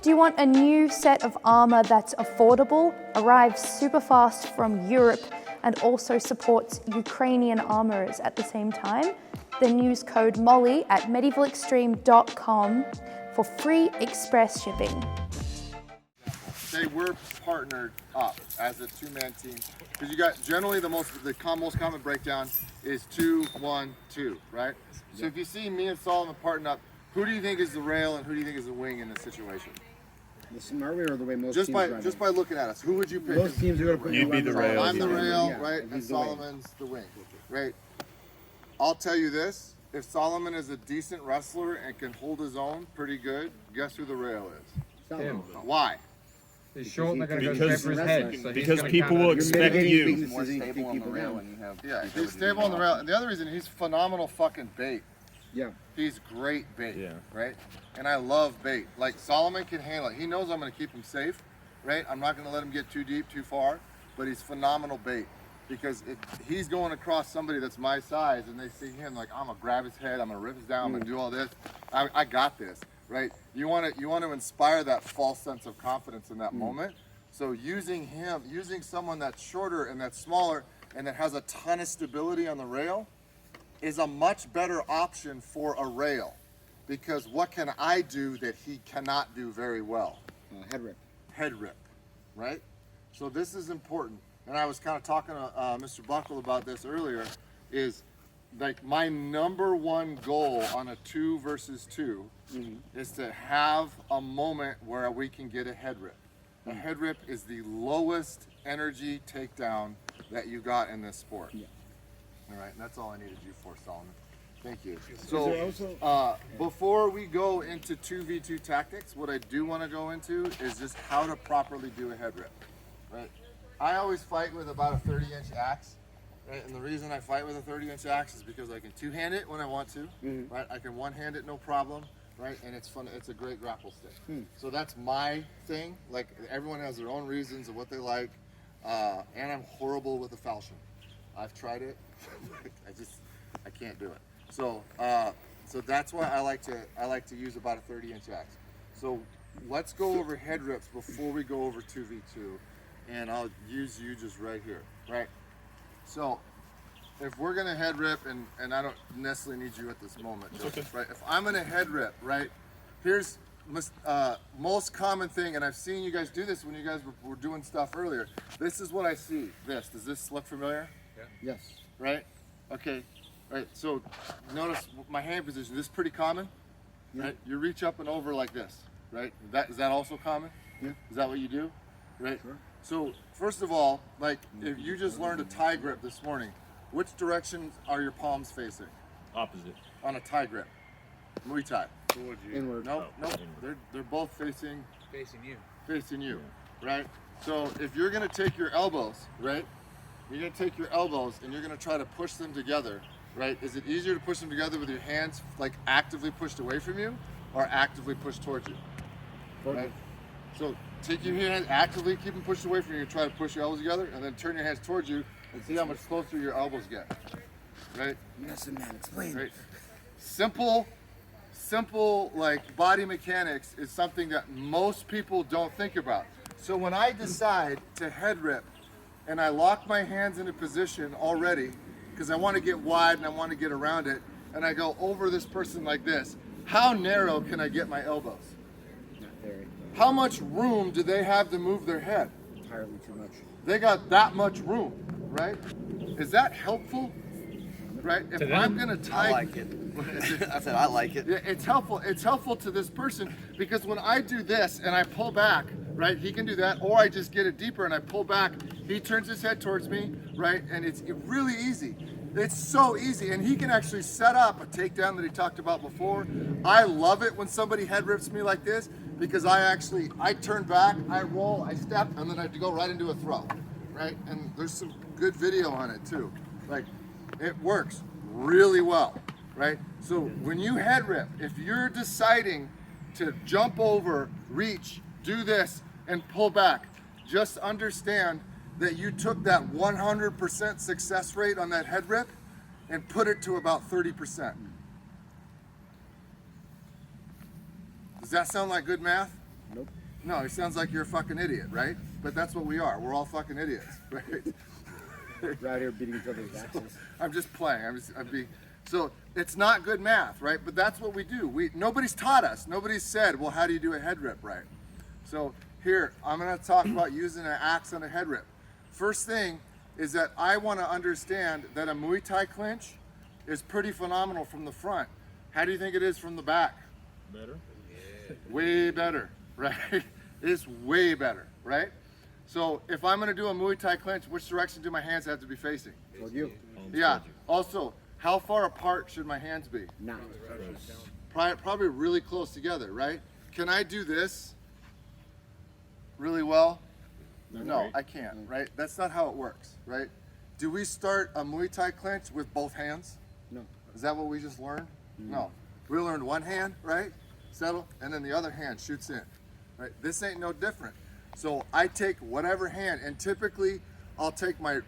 Do you want a new set of armour that's affordable, arrives super fast from Europe, and also supports Ukrainian armourers at the same time? Then use code MOLLY at medievalextreme.com for free express shipping. Say we're partnered up as a two-man team, because you got generally the most common breakdown is 2-1-2, right? So if you see me and Solomon partnered up, who do you think is the rail and who do you think is the wing in this situation? The smart way or the way most just teams just by looking at us, who would you pick? Most teams are going to put You'd be the rail. I'm the rail, yeah, right? And Solomon's the wing, right? I'll tell you this: if Solomon is a decent wrestler and can hold his own pretty good, guess who the rail is? Him. Why? He's short and they're going to go Because- straight for his head. So Because people will expect you. He's more stable on the rail and you have. Yeah, he's stable on the rail, and the other reason, he's phenomenal fucking bait. Yeah. He's great bait, Yeah. right? And I love bait. Like, Solomon can handle it. He knows I'm going to keep him safe, right? I'm not going to let him get too deep, too far, but he's phenomenal bait. Because he's going across somebody that's my size, and they see him like, I'm going to grab his head, I'm going to rip his down, I'm going to do all this. I got this, right? You want to inspire that false sense of confidence in that moment. So using someone that's shorter and that's smaller and that has a ton of stability on the rail is a much better option for a rail, because what can I do that he cannot do very well? Head rip. Head rip, right? So this is important, and I was kind of talking to Mr. Buckle about this earlier, is like my number one goal on a 2 versus 2 is to have a moment where we can get a head rip. A head rip is the lowest energy takedown that you got in this sport. Yeah. All right, and that's all I needed you for, Solomon. Thank you. So, before we go into 2v2 tactics, what I do want to go into is just how to properly do a head rip, right? I always fight with about a 30-inch axe, right? And the reason I fight with a 30-inch axe is because I can two-hand it when I want to, right? I can one-hand it, no problem, right? And it's fun. It's a great grapple stick. So that's my thing. Like, everyone has their own reasons of what they like, and I'm horrible with a falchion. I've tried it. I can't do it. So so that's why I like to use about a 30-inch axe. So let's go over head rips before we go over 2v2, and I'll use you just right here, right? So if we're gonna head rip, and I don't necessarily need you at this moment, Joseph, right? If I'm gonna head rip, right? Here's most common thing, and I've seen you guys do this when you guys were doing stuff earlier. This is what I see. Does this look familiar? Yes. Right? Okay. Right. So notice my hand position. This is pretty common. Yeah. Right? You reach up and over like this. Right? Is that also common? Yeah. Is that what you do? Right? Sure. So first of all, like, if you just learned a tie grip this morning, which direction are your palms facing Opposite. on a tie grip? Muay Thai. Inward. Nope. They're both facing you. Right? So if you're gonna take your elbows, right? You're gonna take your elbows and you're gonna try to push them together, right? Is it easier to push them together with your hands like actively pushed away from you, or actively pushed towards you? Right? So take your hands, actively keep them pushed away from you, try to push your elbows together, and then turn your hands towards you and see how much closer your elbows get. Right? Yes, man, explain. Right? Simple like body mechanics is something that most people don't think about. So when I decide to head rip and I lock my hands in a position already, because I want to get wide and I want to get around it, and I go over this person like this, how narrow can I get my elbows? Not very. How much room do they have to move their head? Entirely too much. They got that much room, right? Is that helpful? Right? If I'm gonna tie, I like it. I said I like it. yeah, it's helpful. It's helpful to this person, because when I do this and I pull back, right? He can do that, or I just get it deeper and I pull back. He turns his head towards me, right? And it's really easy. It's so easy, and he can actually set up a takedown that he talked about before. I love it when somebody head rips me like this, because I turn back, I roll, I step, and then I have to go right into a throw, right? And there's some good video on it too. Like, it works really well, right? So when you head rip, if you're deciding to jump over, reach, do this, and pull back, just understand that you took that 100% success rate on that head rip and put it to about 30%. Does that sound like good math? Nope. No, it sounds like you're a fucking idiot, right? But that's what we are. We're all fucking idiots, right? We're out here beating each other's axes. I'm just playing. So it's not good math, right? But that's what we do. Nobody's taught us. Nobody's said, well, how do you do a head rip right? So here, I'm gonna talk about using an axe on a head rip. First thing is that I wanna understand that a Muay Thai clinch is pretty phenomenal from the front. How do you think it is from the back? Better. Way better, right? It's way better, right? So if I'm gonna do a Muay Thai clinch, which direction do my hands have to be facing? Told you. Yeah, also, how far apart should my hands be? Not. Probably really close together, right? Can I do this really well? No, I can't, right? That's not how it works, right? Do we start a Muay Thai clinch with both hands? No. Is that what we just learned? No. We learned one hand, right? Settle, and then the other hand shoots in, right? This ain't no different. So I take whatever hand, and typically I'll take my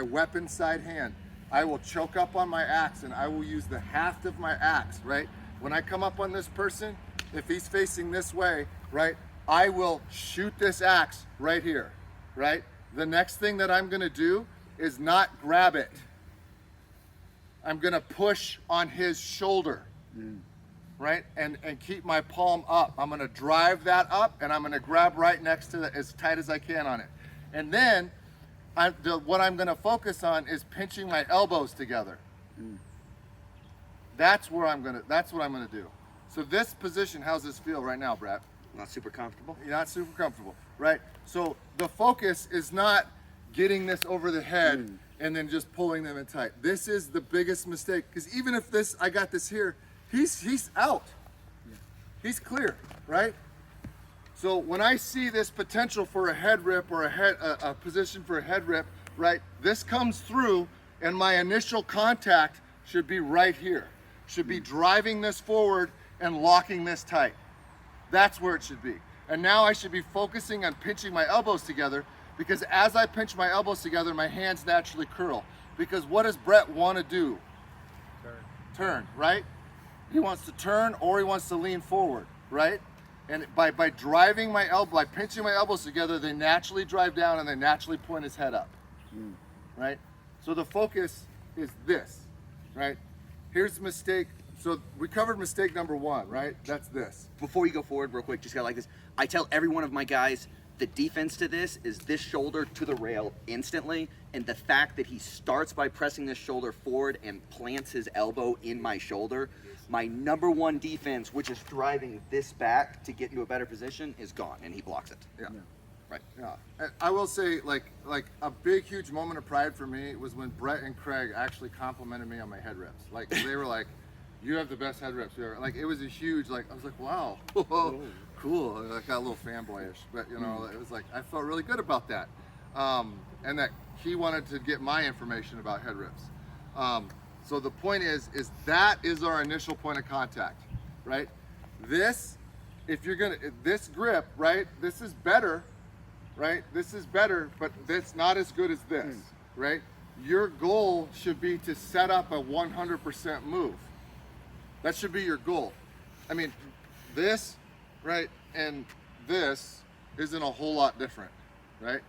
weapon side hand. I will choke up on my axe, and I will use the haft of my axe, right? When I come up on this person, if he's facing this way, right, I will shoot this axe right here, right? The next thing that I'm gonna do is not grab it. I'm gonna push on his shoulder, right? And keep my palm up. I'm gonna drive that up, and I'm gonna grab right next to it as tight as I can on it. And then, what I'm gonna focus on is pinching my elbows together. That's what I'm gonna do. So this position, how's this feel right now, Brett? Not super comfortable. You're not super comfortable, right? So the focus is not getting this over the head and then just pulling them in tight. This is the biggest mistake, because even if I got this here, he's out. He's clear, right? So when I see this potential for a head rip or a position for a head rip, right? This comes through, and my initial contact should be right here. Should be driving this forward and locking this tight. That's where it should be. And now I should be focusing on pinching my elbows together, because as I pinch my elbows together, my hands naturally curl. Because what does Brett want to do? Turn, right? He wants to turn, or he wants to lean forward, right? And by driving my elbow, by pinching my elbows together, they naturally drive down and they naturally point his head up, right? So the focus is this, right? Here's the mistake. So we covered mistake number one, right? That's this. Before you go forward real quick, just gotta like this. I tell every one of my guys, the defense to this is this shoulder to the rail instantly, and the fact that he starts by pressing this shoulder forward and plants his elbow in my shoulder, my number one defense, which is driving this back to get into a better position, is gone, and he blocks it. Yeah. Right. Yeah. And I will say, like a big, huge moment of pride for me was when Brett and Craig actually complimented me on my head reps. Like, they were like, you have the best head reps ever. Like, it was a huge, like, I was like, wow, cool. I got a little fanboyish, but it was like, I felt really good about that. And that he wanted to get my information about head reps. So the point is that is our initial point of contact, right? This, this grip, right? This is better, right? This is better, but it's not as good as this, right? Your goal should be to set up a 100% move. That should be your goal. I mean, this, right, and this isn't a whole lot different, right?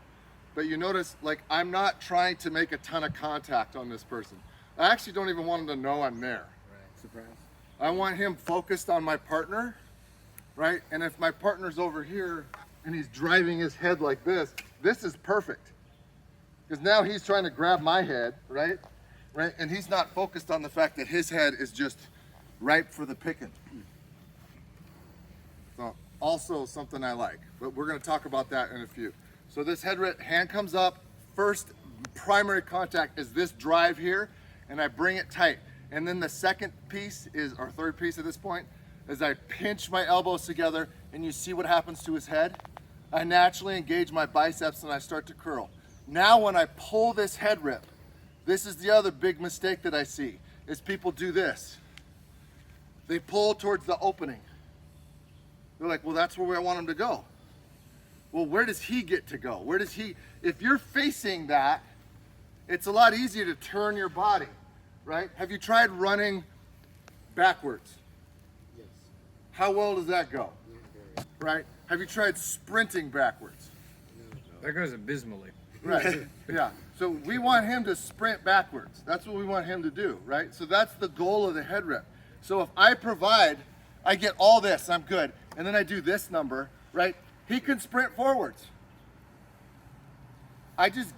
But you notice, like, I'm not trying to make a ton of contact on this person. I actually don't even want him to know I'm there. Right. Surprise. I want him focused on my partner, right? And if my partner's over here and he's driving his head like this is perfect. Because now he's trying to grab my head, right? Right? And he's not focused on the fact that his head is just ripe for the picking. So also something I like, but we're going to talk about that in a few. So this hand comes up, first primary contact is this drive here, and I bring it tight. And then the second piece is, or third piece at this point, is I pinch my elbows together, and you see what happens to his head? I naturally engage my biceps and I start to curl. Now when I pull this head rip, this is the other big mistake that I see, is people do this. They pull towards the opening. They're like, well, that's where I want him to go. Well, where does he get to go? Where does he, if you're facing that, it's a lot easier to turn your body, right? Have you tried running backwards? Yes. How well does that go? Right? Have you tried sprinting backwards? That goes abysmally. Right. Yeah. So we want him to sprint backwards. That's what we want him to do, right? So that's the goal of the head rip. So if I provide, I get all this, I'm good. And then I do this number, right? He can sprint forwards. I just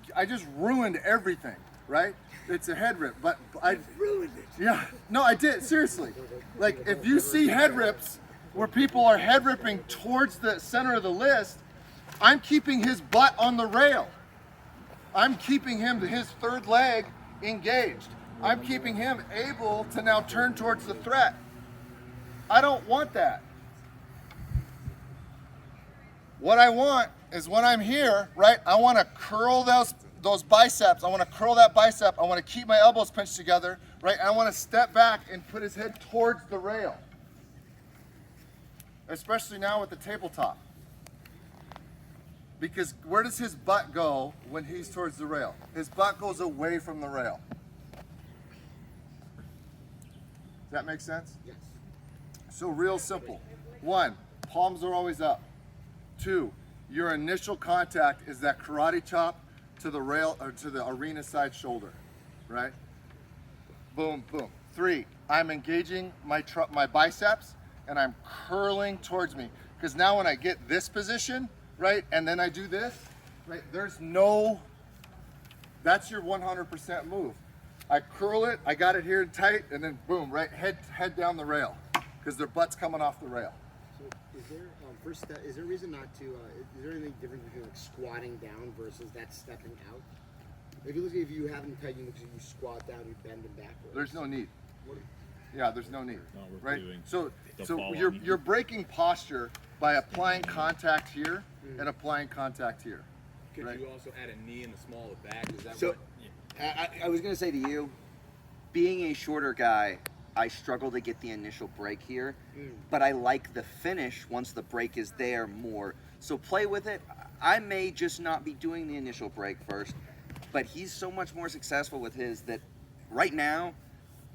ruined everything, right? It's a head rip, but I ruined it. Yeah. No, I did, seriously. Like if you see head rips where people are head ripping towards the center of the list, I'm keeping his butt on the rail. I'm keeping him, his third leg, engaged. I'm keeping him able to now turn towards the threat. I don't want that. What I want is when I'm here, right, I want to curl those biceps. I want to curl that bicep. I want to keep my elbows pinched together, right? And I want to step back and put his head towards the rail. Especially now with the tabletop. Because where does his butt go when he's towards the rail? His butt goes away from the rail. Does that make sense? Yes. So real simple. 1, palms are always up. 2, your initial contact is that karate chop to the rail or to the arena side shoulder, right? Boom, boom. 3, I'm engaging my biceps and I'm curling towards me. Because now when I get this position, right, and then I do this, right, that's your 100% move. I curl it, I got it here tight, and then boom, right, head down the rail, because their butt's coming off the rail. So is there, first step, is there a reason not to, is there anything different between like squatting down versus that stepping out? If you have them tight, you squat down, you bend them backwards. There's no need. Yeah, there's no need, No, we're right? doing So fall you're on you. you're breaking posture by applying contact here and applying contact here. Could Right. you also add a knee in the small of the back? Is that So, what? I was going to say to you, being a shorter guy, I struggle to get the initial break here, but I like the finish once the break is there more. So play with it. I may just not be doing the initial break first, but he's so much more successful with his that right now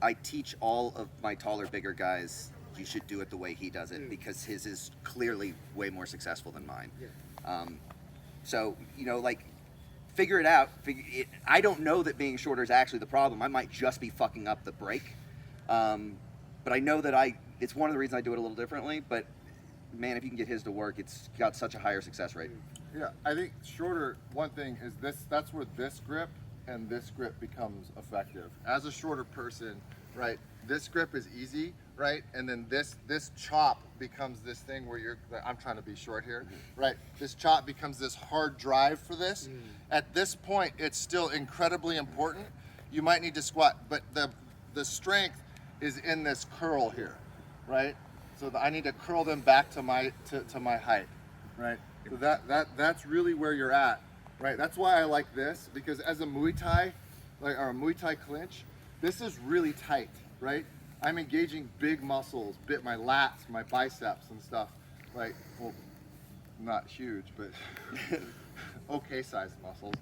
I teach all of my taller, bigger guys, you should do it the way he does it because his is clearly way more successful than mine. So, like, figure it out. I don't know that being shorter is actually the problem. I might just be fucking up the break. But I know that it's one of the reasons I do it a little differently. But, man, if you can get his to work, it's got such a higher success rate. Yeah, I think shorter, one thing is that's where this grip and this grip becomes effective. As a shorter person, right, this grip is easy, right? And then this chop becomes this thing where I'm trying to be short here, right? This chop becomes this hard drive for this. At this point, it's still incredibly important. You might need to squat, but the strength is in this curl here, right? So I need to curl them back to my height, right? So that's really where you're at, right? That's why I like this, because as a Muay Thai, or a Muay Thai clinch, this is really tight, right? I'm engaging big muscles, my lats, my biceps and stuff, right? Well, not huge, but okay sized muscles.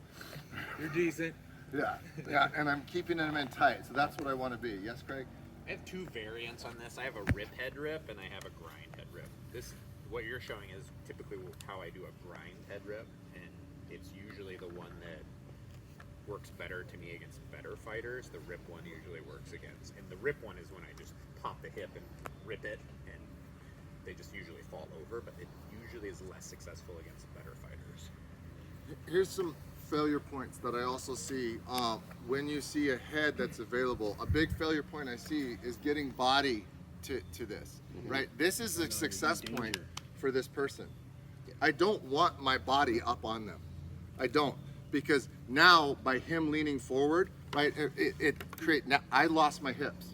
You're decent. Yeah, and I'm keeping them in tight, so that's what I want to be. Yes, Craig? I have two variants on this. I have a rip head rip and I have a grind head rip. What you're showing is typically how I do a grind head rip, and it's usually the one that works better to me against better fighters. The rip one usually works against, and the rip one is when I just pop the hip and rip it, and they just usually fall over, but it usually is less successful against better fighters. Here's some failure points that I also see when you see a head that's available. A big failure point I see is getting body to this, right? This is a success point for this person. I don't want my body up on them. I don't, because now by him leaning forward, right, I lost my hips,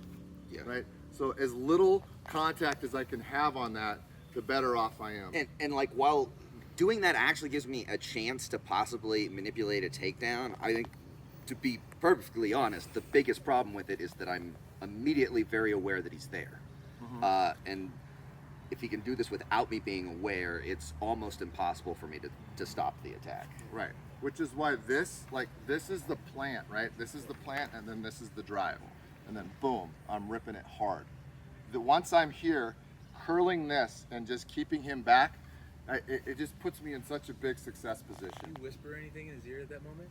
right? So as little contact as I can have on that, the better off I am. And like, while doing that actually gives me a chance to possibly manipulate a takedown, I think, to be perfectly honest, the biggest problem with it is that I'm immediately very aware that he's there. And if he can do this without me being aware, it's almost impossible for me to stop the attack. Right, which is why this is the plant, right? This is the plant, and then this is the drive. And then boom, I'm ripping it hard. Once I'm here, curling this and just keeping him back, It just puts me in such a big success position. Do you whisper anything in his ear at that moment?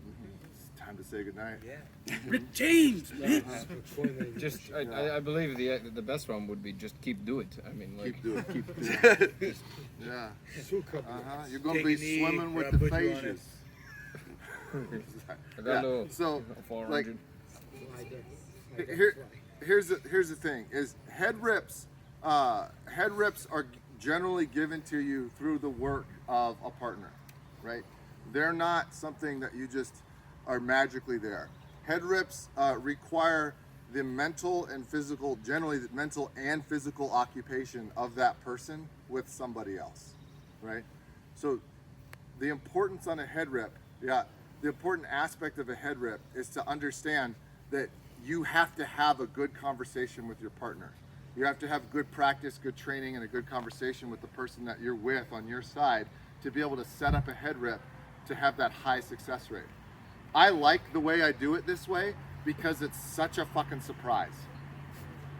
It's time to say goodnight. Yeah. Rick James, man. Just, I believe the best one would be just keep do it. I mean, like, Keep doing it. keep doing it. Yeah. Uh-huh. You're going to Take be a knee, swimming with or the I'll put you on phages. Hello, So, 400. here's the thing: is head rips are generally given to you through the work of a partner, right? They're not something that you just are magically there. Head rips require the mental and physical, generally the mental and physical occupation of that person with somebody else, right? So the importance on a head rip, the important aspect of a head rip is to understand that you have to have a good conversation with your partner. You have to have good practice, good training, and a good conversation with the person that you're with on your side to be able to set up a head rip to have that high success rate. I like the way I do it this way because it's such a fucking surprise.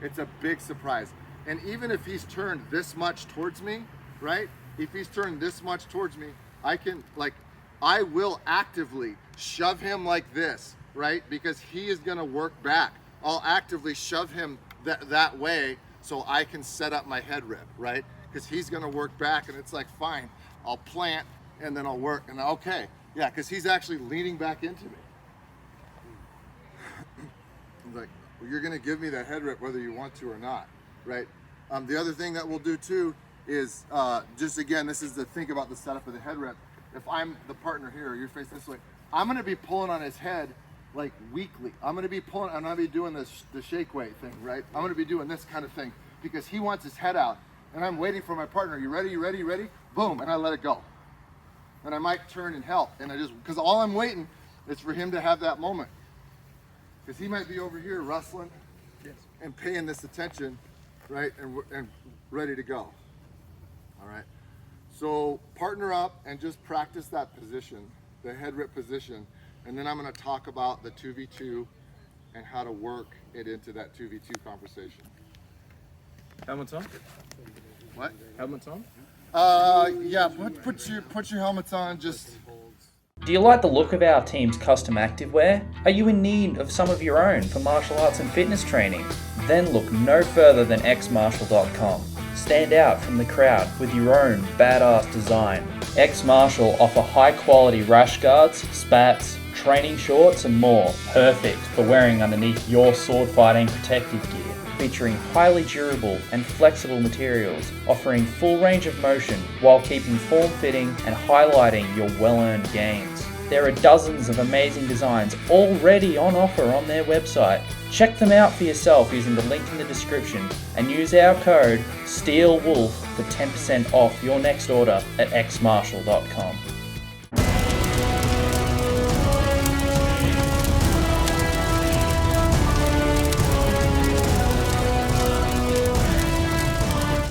It's a big surprise. And even if he's turned this much towards me, right? If he's turned this much towards me, I will actively shove him like this, right? Because he is gonna work back. I'll actively shove him that way so I can set up my head rip, right? Because he's gonna work back, and it's like, fine, I'll plant and then I'll work, and okay. Yeah, because he's actually leaning back into me. I'm like, well, you're gonna give me that head rip whether you want to or not, right? The other thing that we'll do too is, just again, this is the think about the setup of the head rip. If I'm the partner here, or you're facing this way, I'm gonna be pulling on his head like weekly. I'm gonna be doing the shake weight thing, right? I'm gonna be doing this kind of thing because he wants his head out, and I'm waiting for my partner. You ready? You ready? You ready? Boom, and I let it go. And I might turn and help, and because all I'm waiting is for him to have that moment. Because he might be over here wrestling and paying this attention, right? And ready to go. All right. So partner up and just practice that position, the head rip position, and then I'm going to talk about the 2v2 and how to work it into that 2v2 conversation. Helmets on? What? Helmets on? Yeah. Put your helmets on. Just. Do you like the look of our team's custom activewear? Are you in need of some of your own for martial arts and fitness training? Then look no further than xmartial.com. Stand out from the crowd with your own badass design. X-Martial offer high quality rash guards, spats, training shorts and more, perfect for wearing underneath your sword fighting protective gear. Featuring highly durable and flexible materials, offering full range of motion while keeping form-fitting and highlighting your well-earned gains. There are dozens of amazing designs already on offer on their website. Check them out for yourself using the link in the description and use our code STEELWOLF for 10% off your next order at xmartial.com.